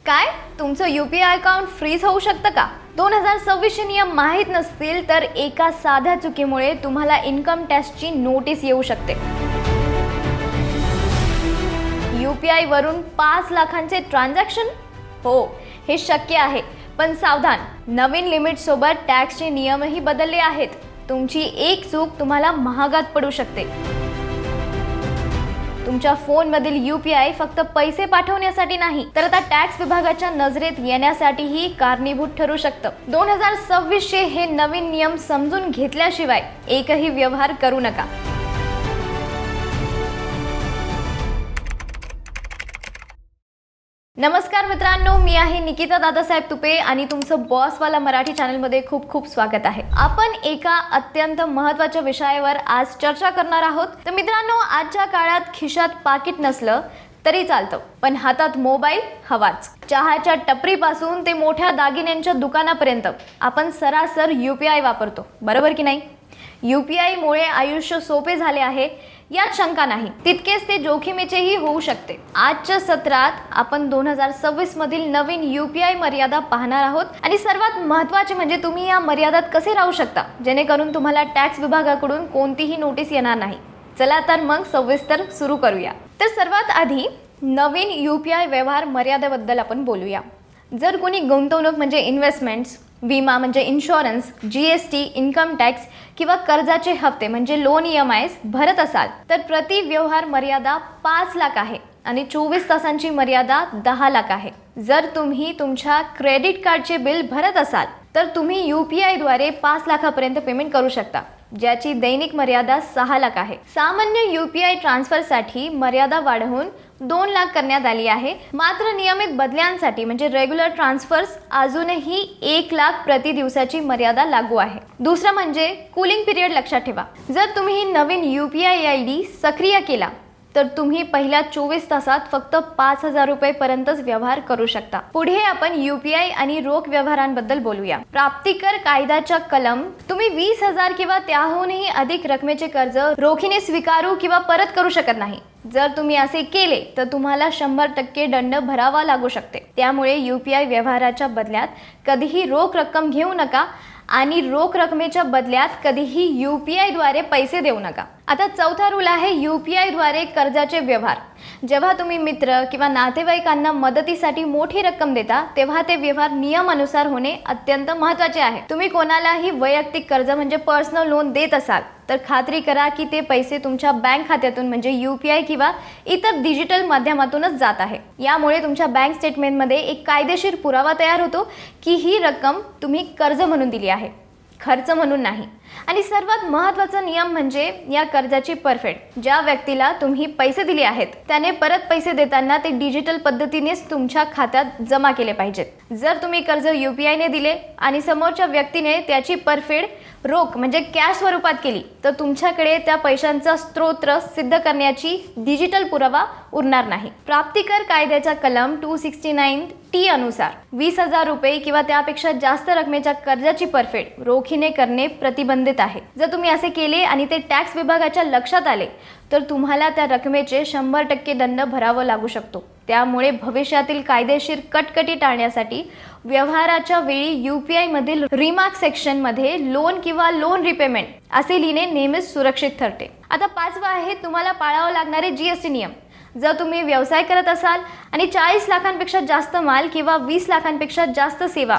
काय तुमचं UPI account fridge होऊ शकतं का? 2026 नियम माहीत नसतील तर एका साध्या चुकीमुळे तुम्हाला इन्कम टॅक्सची नोटीस येऊ शकते. UPI वरून 5 लाखांचे ट्रान्झॅक्शन? हो, हे शक्य आहे. पण सावधान, नवीन लिमिट सोबत टॅक्सचे नियमही बदलले आहेत. तुमची एक चूक तुम्हाला महागात पडू शकते. तुमच्या फोनमधील UPI फक्त पैसे पाठवण्यासाठी नाही, तर आता टॅक्स विभागाच्या नजरेत येण्यासाठीही कारणीभूत ठरू शकतं. 2026 हे नवीन नियम समजून घेतल्याशिवाय एकही व्यवहार करू नका. नमस्कार मित्रांनो, मी आहे निकिता दादासाहेब तुपे आणि तुमचं बॉसवाला मराठी चॅनलमध्ये खूप खूप स्वागत आहे. आपण एका अत्यंत महत्त्वाच्या विषयावर आज चर्चा करणार आहोत. तर मित्रांनो, आजच्या काळात खिशात पाकिट नसलं तरी चालतं, पण हातात मोबाईल हवाच. चहाच्या टपरीपासून ते मोठ्या दागिन्यांच्या दुकानापर्यंत आपण सरासर UPI वापरतो, बरोबर की नाही? UPI मुळे आयुष्य सोपे झाले आहे यात शंका नाही. तितकेच ते जोखमीचेही होऊ शकते. आजच्या सत्रात आपण 2026 मधील नवीन UPI मर्यादा पाहणार आहोत आणि सर्वात महत्त्वाचे म्हणजे तुम्ही या मर्यादात कसे राहू शकता जेणेकरून तुम्हाला टॅक्स विभागाकडून कोणतीही नोटीस येणार नाही. चला तर मग सविस्तर सुरू करूया. तर सर्वात आधी नवीन UPI व्यवहार मर्यादेबद्दल आपण बोलूया. जर कोणी गुंतवणूक म्हणजे इन्व्हेस्टमेंट्स, विमा म्हणजे इन्शुरन्स, GST, इन्कम टॅक्स किंवा कर्जाचे हप्ते म्हणजे लोन EMIs भरत असाल तर प्रति व्यवहार मर्यादा 5 लाख आहे आणि 24 तासांची मर्यादा 10 लाख आहे. जर तुम्ही तुमच्या क्रेडिट कार्डचे बिल भरत असाल तर तुम्ही UPI द्वारे 5 लाखापर्यंत पेमेंट करू शकता, ज्याची दैनिक मर्यादा 6 लाख आहे. सामान्य UPI ट्रान्सफरसाठी मर्यादा वाढवून 2 लाख करण्यात आली आहे. मात्र नियमित बदल्यांसाठी म्हणजे रेग्युलर ट्रान्सफर्स अजूनही 1 लाख प्रति दिवसाची मर्यादा लागू आहे. दुसरं म्हणजे कूलिंग पिरियड लक्षात ठेवा. जर तुम्ही नवीन UPI ID सक्रिय केला तर तुम्ही पहिल्या 24 तासात फक्त 5,000 रुपयेपर्यंतच व्यवहार करू शकता. पुढे आपण UPI आणि रोख व्यवहारांबद्दल बोलूया. प्राप्तिकर कायद्याच्या कलम तुम्ही 20,000 किंवा त्याहूनही अधिक रकमेचे कर्ज रोखीने स्वीकारू किंवा परत करू शकत नाही. जर तुम्ही असे केले तर तुम्हाला 100% दंड भरावा लागू शकते. त्यामुळे UPI व्यवहाराच्या बदल्यात कधीही रोख रक्कम घेऊ नका आणि रोख रकमेच्या बदल्यात कधीही UPI द्वारे पैसे देऊ नका. आता चौथा रूल आहे UPI द्वारे कर्जाचे व्यवहार. जेव्हा तुम्ही मित्र किंवा नातेवाईकांना मदतीसाठी मोठी रक्कम देता तेव्हा ते व्यवहार नियमानुसार होणे अत्यंत महत्त्वाचे आहे. तुम्ही कोणालाही वैयक्तिक कर्ज म्हणजे पर्सनल लोन देत असाल तर खात्री करा की ते पैसे तुमच्या बँक खात्यातून म्हणजे UPI किंवा इतर डिजिटल माध्यमातूनच जात आहे. यामुळे तुमच्या बँक स्टेटमेंटमध्ये एक कायदेशीर पुरावा तयार होतो की ही रक्कम तुम्ही कर्ज म्हणून दिली आहे, खर्च म्हणून नाही. आणि सर्वात महत्त्वाचा नियम म्हणजे या कर्जाची परतफेड. ज्या व्यक्तीला तुम्ही पैसे दिले आहेत त्याने परत पैसे देताना ते डिजिटल पद्धतीनेच तुमच्या खात्यात जमा केले पाहिजेत. जर तुम्ही कर्ज UPI ने दिले आणि समोरच्या व्यक्तीने त्याची परतफेड रोख म्हणजे कॅश स्वरूपात केली तर तुमच्याकडे त्या पैशांचा स्रोत सिद्ध करण्याची डिजिटल पुरावा उरणार नाही. प्राप्तिकर कायद्याच्या कलम 269T अनुसार 20,000 रुपये किंवा त्यापेक्षा जास्त रकमेच्या कर्जाची परतफेड रोखीने करणे प्रतिबंधित आहे. जर तुम्ही असे केले आणि ते टॅक्स विभागाच्या लक्षात आले तर तुम्हाला त्या रकमेचे 100% दंड भरावा लागू शकतो. त्यामुळे भविष्यातील कायदेशीर कटकटी टाळण्यासाठी व्यवहाराच्या वेळी UPI मधील रिमार्क सेक्शनमध्ये लोन किंवा लोन रिपेमेंट असे लिहिणे नेहमीच सुरक्षित ठरते. आता पाचवा आहे तुम्हाला पाळावं लागणारे GST नियम. जर तुम्ही व्यवसाय करत असाल आणि 40 लाखांपेक्षा जास्त माल किंवा 20 लाखांपेक्षा जास्त सेवा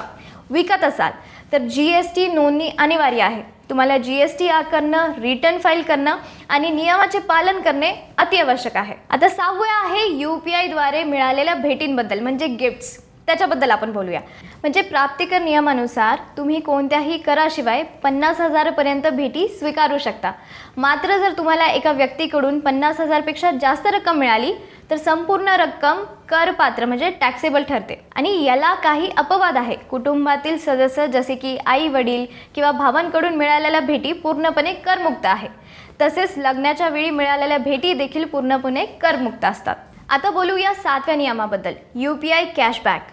विकत असाल तर GST नोंदणी अनिवार्य आहे. तुम्हाला GST आकारणं, रिटर्न फाईल करणं आणि नियमाचे पालन करणे अतिआवश्यक आहे. आता 6वे आहे UPI द्वारे मिळालेल्या भेटींबद्दल म्हणजे गिफ्ट्स. त्याच्याबद्दल आपण बोलूया. म्हणजे प्राप्तिकर नियमानुसार तुम्ही कोणत्याही कराशिवाय 50,000 पर्यंत भेटी स्वीकारू शकता. मात्र जर तुम्हाला एका व्यक्तीकडून 50,000 पेक्षा जास्त रक्कम मिळाली तर संपूर्ण रक्कम करपात्र म्हणजे टॅक्सेबल ठरते. आणि याला काही अपवाद आहे. कुटुंबातील सदस्य जसे की आई वडील किंवा भावांकडून मिळालेल्या भेटी पूर्णपणे करमुक्त आहे. तसेच लग्नाच्या वेळी मिळालेल्या भेटी देखील पूर्णपणे करमुक्त असतात. आता बोलूया 7व्या नियमाबद्दल, UPI cashback.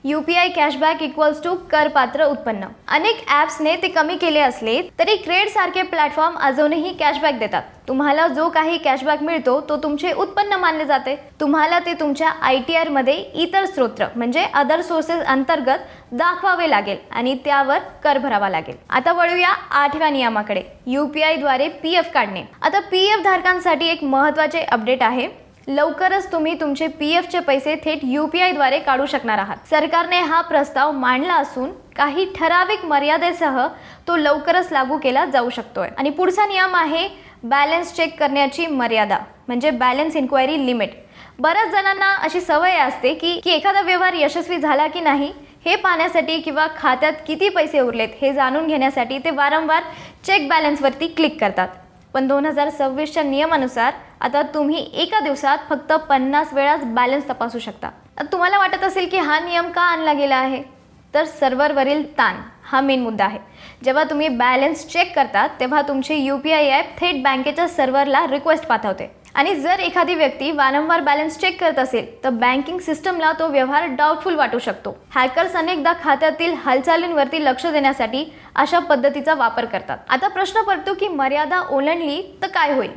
UPI cashback equals to करपात्र उत्पन्न. अनेक ॲप्सने ते कमी केले असले तरी क्रेड सारखे प्लॅटफॉर्म अजूनही कॅशबॅक देतात. तुम्हाला जो काही कॅशबॅक मिळतो तो तुमचे उत्पन्न मानले जाते. तुम्हाला ते तुमच्या ITR मध्ये इतर स्रोत म्हणजे अदर सोर्सेस अंतर्गत दाखवावे लागेल आणि त्यावर कर भरावा लागेल. आता वळूया 8व्या नियमाकडे, UPI द्वारे PF काढणे. आता PF धारकांसाठी एक महत्त्वाचे अपडेट आहे. लवकरच तुम्ही तुमचे PF चे पैसे थेट UPI द्वारे काढू शकणार आहात. सरकारने हा प्रस्ताव मांडला असून काही ठराविक मर्यादेसह तो लवकरच लागू केला जाऊ शकतोय. आणि पुढचा नियम आहे बॅलन्स चेक करण्याची मर्यादा म्हणजे बॅलन्स इन्क्वायरी लिमिट. बऱ्याच जणांना अशी सवय असते की एखादा व्यवहार यशस्वी झाला की नाही हे पाहण्यासाठी किंवा खात्यात किती पैसे उरलेत हे जाणून घेण्यासाठी ते वारंवार चेक बॅलन्सवरती क्लिक करतात. पण 2026च्या नियमानुसार आता तुम्ही एका दिवसात फक्त 50 वेळाच बॅलन्स तपासू शकता. तुम्हाला वाटत असेल की हा नियम का आणला गेला आहे, तर सर्व्हरवरील ताण हा मेन मुद्दा आहे. जेव्हा तुम्ही बॅलन्स चेक करतात तेव्हा तुमचे UPI ॲप थेट बँकेच्या सर्व्हरला रिक्वेस्ट पाठवते आणि जर एखादी व्यक्ती वारंवार बॅलन्स चेक करत असेल तर बँकिंग सिस्टमला तो व्यवहार डाऊटफुल वाटू शकतो. हॅकर्स अनेकदा खात्यातील हालचालींवरती लक्ष देण्यासाठी अशा पद्धतीचा वापर करतात. आता प्रश्न पडतो की मर्यादा ओलांडली तर काय होईल?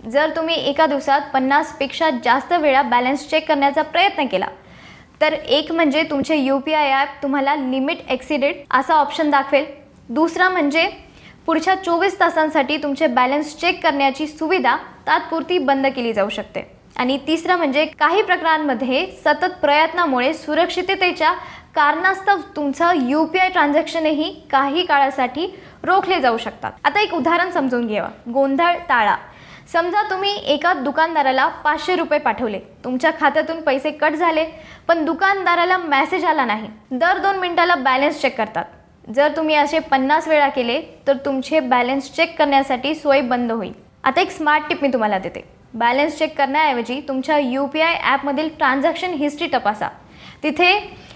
जर तुम्ही एका दिवसात 50 पेक्षा जास्त वेळा बॅलन्स चेक करण्याचा प्रयत्न केला तर एक म्हणजे तुमचे UPI ॲप तुम्हाला लिमिट एक्सिडेड असा ऑप्शन दाखवेल. दुसरा म्हणजे पुढच्या 24 तासांसाठी तुमचे बॅलन्स चेक करण्याची सुविधा तात्पुरती बंद केली जाऊ शकते. आणि तिसरं म्हणजे काही प्रकरणांमध्ये सतत प्रयत्नामुळे सुरक्षिततेच्या कारणास्तव तुमचं UPI ट्रान्झॅक्शनही काही काळासाठी रोखले जाऊ शकतात. आता एक उदाहरण समजून घ्या. गोंधळ टाळा. समजा तुम्ही एका दुकानदाराला 500 रुपये पाठवले, तुमच्या खात्यातून पैसे कट झाले पण दुकानदाराला मेसेज आला नाही. दर 2 मिनिटाला बॅलन्स चेक करतात. जर तुम्ही असे 50 वेळा केले तर तुमचे बॅलन्स चेक करण्यासाठी सोय बंद होईल. आता एक स्मार्ट टिप मी तुम्हाला देते. बॅलन्स चेक करण्याऐवजी तुमच्या UPI ॲपमधील ट्रान्झॅक्शन हिस्ट्री तपासा. तिथे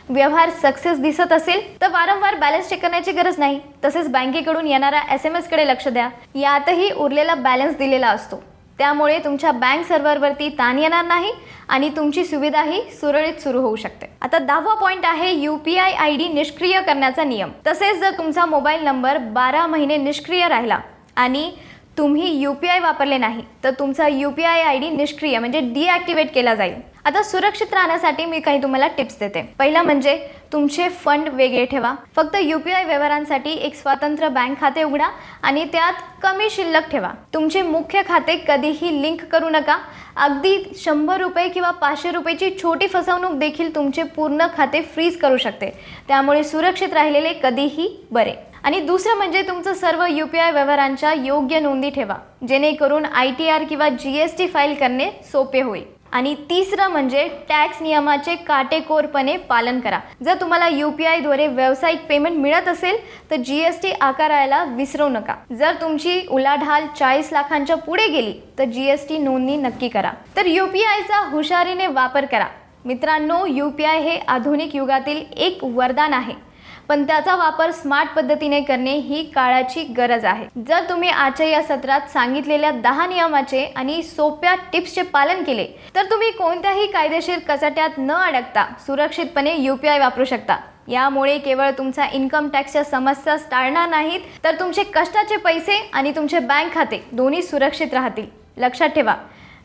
व्यवहार सक्सेस दिसत असेल तर वारंवार बॅलन्स चेक करण्याची गरज नाही. तसेच बँकेकडून येणाऱ्या SMS कडे लक्ष द्या. यातही उरलेला बॅलन्स दिलेला असतो. त्यामुळे तुमच्या बँक सर्व्हरवरती ताण येणार नाही आणि तुमची सुविधाही सुरळीत सुरू होऊ शकते. आता 10वा पॉईंट आहे UPI ID निष्क्रिय करण्याचा नियम. तसेच जर तुमचा मोबाईल नंबर 12 महिने निष्क्रिय राहिला आणि तुम्ही UPI वापरले नाही तर तुमचा UPI ID निष्क्रिय म्हणजे डिॲक्टिवेट केला जाईल. आता सुरक्षित राहण्यासाठी मी काही तुम्हाला टिप्स देते. पहिला म्हणजे तुमचे फंड वेगळे ठेवा. फक्त UPI व्यवहारांसाठी एक स्वतंत्र बँक खाते उघडा आणि त्यात कमी शिल्लक ठेवा. तुमचे मुख्य खाते कधीही लिंक करू नका. अगदी 100 रुपये किंवा 500 रुपयाची छोटी फसवणूक देखील तुमचे पूर्ण खाते फ्रीज करू शकते. त्यामुळे सुरक्षित राहिलेले कधीही बरे. आणि दुसरं म्हणजे तुमचं सर्व UPI व्यवहारांच्या योग्य नोंदी ठेवा जेणेकरून ITR किंवा GST फाईल करणे सोपे होईल. आणि तिसरं म्हणजे टॅक्स नियमाचे काटेकोरपणे पालन करा. जर तुम्हाला UPI द्वारे व्यावसायिक पेमेंट मिळत असेल तर GST आकारायला विसरू नका. जर तुमची उलाढाल 40 लाखांच्या पुढे गेली तर GST नोंदणी नक्की करा. तर UPIचा हुशारीने वापर करा. मित्रांनो, UPI हे आधुनिक युगातील एक वरदान आहे पण त्याचा वापर स्मार्ट पद्धतीने करणे ही काळाची गरज आहे. जर तुम्ही आजच्या या सत्रात सांगितलेल्या 10 नियमाचे आणि सोप्या टिप्सचे पालन केले तर तुम्ही कोणत्याही कायदेशीर कचाट्यात न अडकता सुरक्षितपणे UPI वापरू शकता. यामुळे केवळ तुमचा इन्कम टॅक्सच्या समस्या टाळणार नाहीत तर तुमचे कष्टाचे पैसे आणि तुमचे बँक खाते दोन्ही सुरक्षित राहतील. लक्षात ठेवा,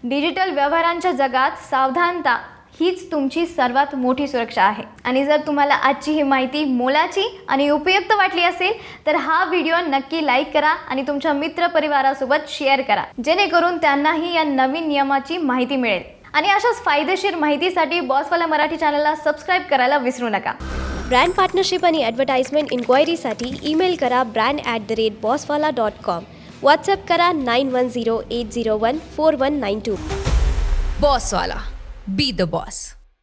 डिजिटल व्यवहारांच्या जगात सावधानता हीच तुमची सर्वात मोठी सुरक्षा आहे. आणि जर तुम्हाला आजची ही माहिती मोलाची आणि उपयुक्त वाटली असेल तर हा व्हिडिओ नक्की लाईक करा आणि तुमच्या मित्रपरिवारासोबत शेअर करा जेणेकरून त्यांनाही या नवीन नियमाची माहिती मिळेल. आणि अशाच फायदेशीर माहितीसाठी बॉसवाला मराठी चॅनलला सबस्क्राईब करायला विसरू नका. ब्रँड पार्टनरशिप आणि ॲडव्हर्टाइजमेंट इन्क्वायरीसाठी ईमेल करा brand@bosswala.com. व्हॉट्सअप करा 9108014192. बॉसवाला. Be the boss.